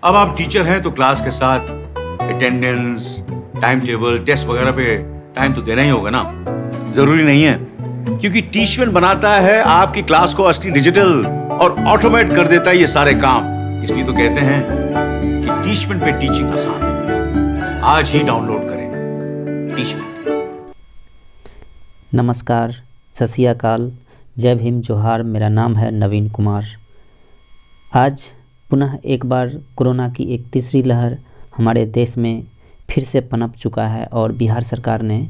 अब आप टीचर हैं तो क्लास के साथ अटेंडेंस, टाइम टेबल, टेस्ट वगैरह पे टाइम तो देना ही होगा ना। जरूरी नहीं है, क्योंकि टीचमेंट बनाता है आपकी क्लास को असली डिजिटल और ऑटोमेट कर देता है ये सारे काम। इसलिए तो कहते हैं कि टीचमेंट पे टीचिंग आसान है। आज ही डाउनलोड करें टीचमेंट। नमस्कार, सत श्री अकाल, जय भीम, जोहार। मेरा नाम है नवीन कुमार। आज पुनः एक बार कोरोना की एक तीसरी लहर हमारे देश में फिर से पनप चुका है और बिहार सरकार ने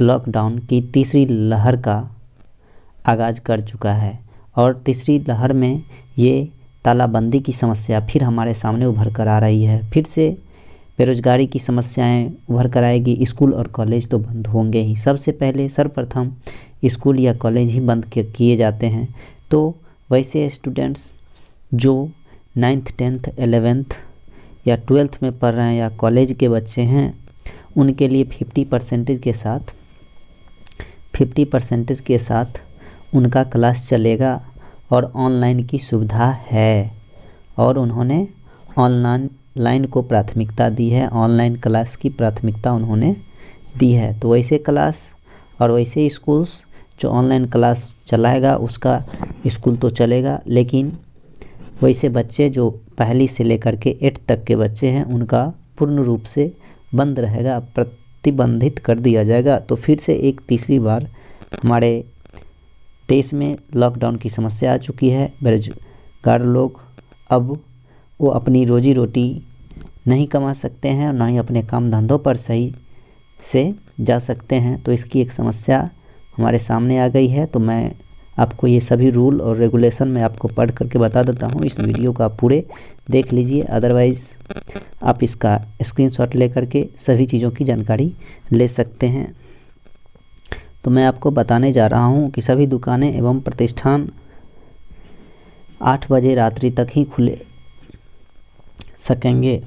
लॉकडाउन की तीसरी लहर का आगाज़ कर चुका है। और तीसरी लहर में ये तालाबंदी की समस्या फिर हमारे सामने उभर कर आ रही है। फिर से बेरोजगारी की समस्याएं उभर कर आएगी। स्कूल और कॉलेज तो बंद होंगे ही। सबसे पहले सर्वप्रथम स्कूल या कॉलेज ही बंद किए जाते हैं। तो वैसे स्टूडेंट्स जो 9th 10th 11th या 12th में पढ़ रहे हैं या कॉलेज के बच्चे हैं, उनके लिए 50% के साथ उनका क्लास चलेगा और ऑनलाइन की सुविधा है। और उन्होंने ऑनलाइन को प्राथमिकता दी है, ऑनलाइन क्लास की प्राथमिकता उन्होंने दी है। तो वैसे क्लास और वैसे स्कूल्स जो ऑनलाइन क्लास चलाएगा उसका स्कूल तो चलेगा, लेकिन वैसे बच्चे जो पहली से लेकर के 8th तक के बच्चे हैं उनका पूर्ण रूप से बंद रहेगा, प्रतिबंधित कर दिया जाएगा। तो फिर से एक तीसरी बार हमारे देश में लॉकडाउन की समस्या आ चुकी है। बेरोजगार लोग अब वो अपनी रोजी रोटी नहीं कमा सकते हैं और ना ही अपने काम धंधों पर सही से जा सकते हैं। तो इसकी एक समस्या हमारे सामने आ गई है। तो मैं आपको ये सभी रूल और रेगुलेशन मैं आपको पढ़ करके बता देता हूँ। इस वीडियो को आप पूरे देख लीजिए, अदरवाइज़ आप इसका स्क्रीनशॉट लेकर के सभी चीज़ों की जानकारी ले सकते हैं। तो मैं आपको बताने जा रहा हूँ कि सभी दुकानें एवं प्रतिष्ठान 8 बजे रात्रि तक ही खुले सकेंगे।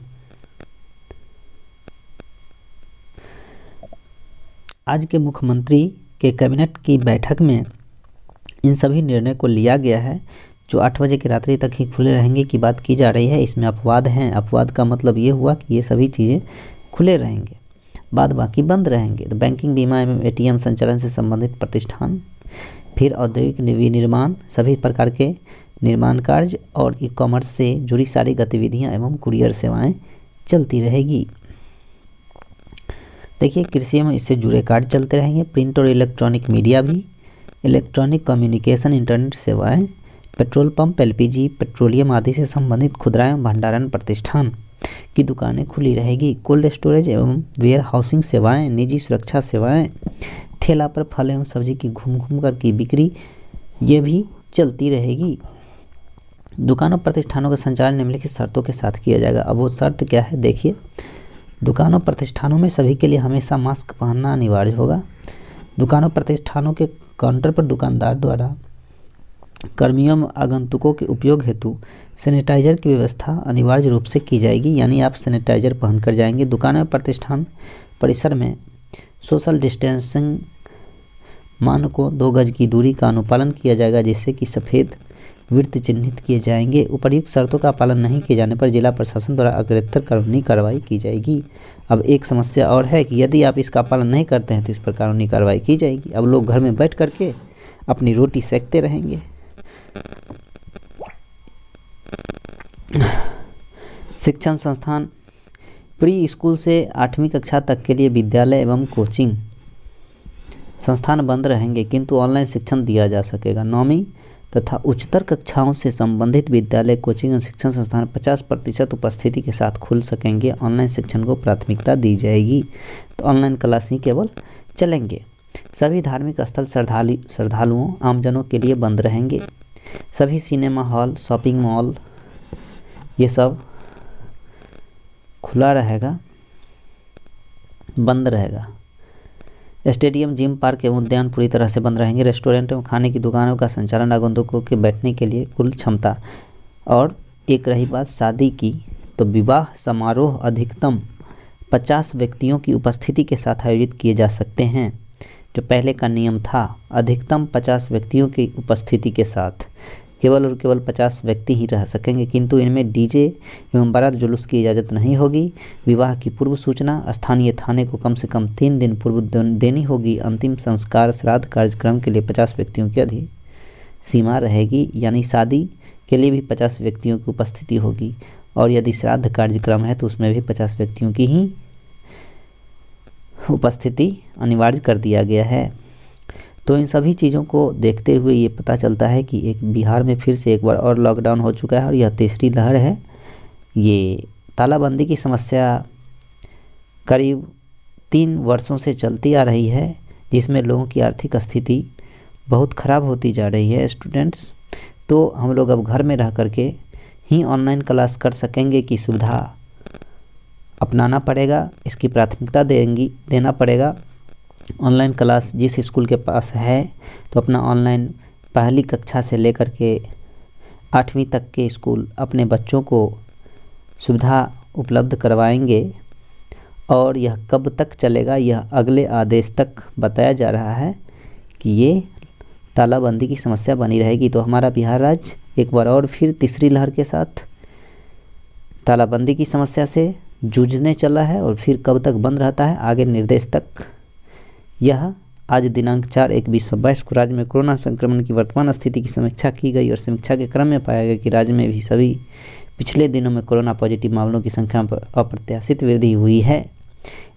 आज के मुख्यमंत्री के कैबिनेट की बैठक में इन सभी निर्णय को लिया गया है। जो 8 बजे की रात्रि तक ही खुले रहेंगे की बात की जा रही है, इसमें अपवाद हैं। अपवाद का मतलब ये हुआ कि ये सभी चीज़ें खुले रहेंगे, बाद बाकी बंद रहेंगे। तो बैंकिंग, बीमा एवं ATM संचालन से संबंधित प्रतिष्ठान, फिर औद्योगिक विनिर्माण, सभी प्रकार के निर्माण कार्य और ई-कॉमर्स से जुड़ी सारी गतिविधियां एवं कुरियर सेवाएं चलती रहेगी। देखिए, कृषि एवं इससे जुड़े कार्य चलते रहेंगे। प्रिंट और इलेक्ट्रॉनिक मीडिया भी, इलेक्ट्रॉनिक कम्युनिकेशन, इंटरनेट सेवाएँ, पेट्रोल पंप, LPG, पेट्रोलियम आदि से संबंधित खुदरा एवं भंडारण प्रतिष्ठान की दुकानें खुली रहेगी। कोल्ड स्टोरेज एवं वेयर हाउसिंग सेवाएं, निजी सुरक्षा सेवाएं, ठेला पर फल एवं सब्जी की घूम कर की बिक्री, ये भी चलती रहेगी। दुकानों प्रतिष्ठानों का संचालन निम्नलिखित शर्तों के साथ किया जाएगा। अब वो शर्त क्या है, देखिए। दुकानों प्रतिष्ठानों में सभी के लिए हमेशा मास्क पहनना अनिवार्य होगा। दुकानों प्रतिष्ठानों के काउंटर पर दुकानदार द्वारा कर्मियों आगंतुकों के उपयोग हेतु सैनिटाइजर की व्यवस्था अनिवार्य रूप से की जाएगी, यानी आप सैनिटाइजर पहन कर जाएंगे। दुकानें प्रतिष्ठान परिसर में सोशल डिस्टेंसिंग मानकों 2 गज की दूरी का अनुपालन किया जाएगा, जिससे कि सफ़ेद वृत्त चिन्हित किए जाएंगे। उपर्युक्त शर्तों का पालन नहीं किए जाने पर जिला प्रशासन द्वारा अग्रेतर कानूनी कार्रवाई की जाएगी। अब एक समस्या और है कि यदि आप इसका पालन नहीं करते हैं तो इस पर कानूनी कार्रवाई की जाएगी। अब लोग घर में बैठ करके अपनी रोटी सेकते रहेंगे। शिक्षण संस्थान, प्री स्कूल से 8वीं कक्षा तक के लिए विद्यालय एवं कोचिंग संस्थान बंद रहेंगे, किंतु ऑनलाइन शिक्षण दिया जा सकेगा। 9वीं तथा उच्चतर कक्षाओं से संबंधित विद्यालय, कोचिंग एवं शिक्षण संस्थान 50% उपस्थिति के साथ खुल सकेंगे। ऑनलाइन शिक्षण को प्राथमिकता दी जाएगी। तो ऑनलाइन क्लास ही केवल चलेंगे। सभी धार्मिक स्थल श्रद्धालुओं, आमजनों के लिए बंद रहेंगे। सभी सिनेमा हॉल, शॉपिंग मॉल, ये सब खुला रहेगा, बंद रहेगा। स्टेडियम, जिम, पार्क एवं उद्यान पूरी तरह से बंद रहेंगे। रेस्टोरेंट एवं खाने की दुकानों का संचालन आगंतुकों के बैठने के लिए कुल क्षमता। और एक रही बात शादी की, तो विवाह समारोह अधिकतम 50 व्यक्तियों की उपस्थिति के साथ आयोजित किए जा सकते हैं। जो पहले का नियम था अधिकतम 50 व्यक्तियों की उपस्थिति के साथ, केवल और केवल 50 व्यक्ति ही रह सकेंगे, किंतु इनमें डीजे एवं बारात जुलूस की इजाज़त नहीं होगी। विवाह की पूर्व सूचना स्थानीय थाने को कम से कम 3 दिन पूर्व देनी होगी। अंतिम संस्कार श्राद्ध कार्यक्रम के लिए 50 व्यक्तियों की अधिक सीमा रहेगी, यानी शादी के लिए भी 50 व्यक्तियों की उपस्थिति होगी, और यदि श्राद्ध कार्यक्रम है तो उसमें भी 50 व्यक्तियों की ही उपस्थिति अनिवार्य कर दिया गया है। तो इन सभी चीज़ों को देखते हुए ये पता चलता है कि एक बिहार में फिर से एक बार और लॉकडाउन हो चुका है, और यह तीसरी लहर है। ये तालाबंदी की समस्या करीब 3 वर्षों से चलती आ रही है, जिसमें लोगों की आर्थिक स्थिति बहुत ख़राब होती जा रही है। स्टूडेंट्स, तो हम लोग अब घर में रह करके ही ऑनलाइन क्लास कर सकेंगे की सुविधा अपनाना पड़ेगा, इसकी प्राथमिकता देना पड़ेगा। ऑनलाइन क्लास जिस स्कूल के पास है तो अपना ऑनलाइन पहली कक्षा से लेकर के 8वीं तक के स्कूल अपने बच्चों को सुविधा उपलब्ध करवाएंगे, और यह कब तक चलेगा यह अगले आदेश तक बताया जा रहा है कि ये तालाबंदी की समस्या बनी रहेगी। तो हमारा बिहार राज्य एक बार और फिर तीसरी लहर के साथ तालाबंदी की समस्या से जूझने चला है, और फिर कब तक बंद रहता है आगे निर्देश तक। यह आज दिनांक 4/1/2022 को राज्य में कोरोना संक्रमण की वर्तमान स्थिति की समीक्षा की गई, और समीक्षा के क्रम में पाया गया कि राज्य में भी सभी पिछले दिनों में कोरोना पॉजिटिव मामलों की संख्या पर अप्रत्याशित वृद्धि हुई है।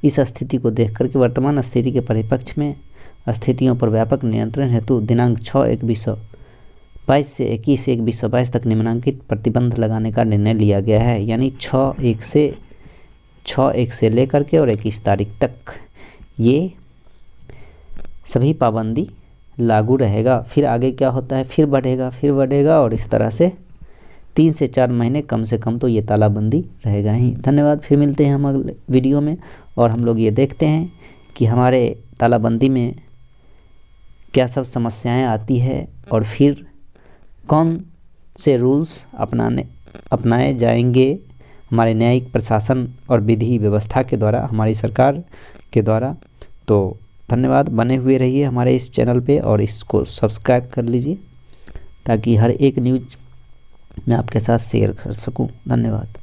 इस स्थिति को देख करके वर्तमान स्थिति के परिप्रेक्ष्य में स्थितियों पर व्यापक नियंत्रण हेतु दिनांक 6/1/2022 से 21/1/2022 तक निम्नलिखित प्रतिबंध लगाने का निर्णय लिया गया है। यानी 6/1 से लेकर के और 21 तारीख तक ये सभी पाबंदी लागू रहेगा। फिर आगे क्या होता है, फिर बढ़ेगा, और इस तरह से 3 से 4 महीने कम से कम तो ये तालाबंदी रहेगा ही। धन्यवाद। फिर मिलते हैं हम अगले वीडियो में, और हम लोग ये देखते हैं कि हमारे तालाबंदी में क्या सब समस्याएं आती है, और फिर कौन से रूल्स अपनाए जाएंगे हमारे न्यायिक प्रशासन और विधि व्यवस्था के द्वारा, हमारी सरकार के द्वारा। तो धन्यवाद। बने हुए रहिए हमारे इस चैनल पे, और इसको सब्सक्राइब कर लीजिए ताकि हर एक न्यूज़ मैं आपके साथ शेयर कर सकूं। धन्यवाद।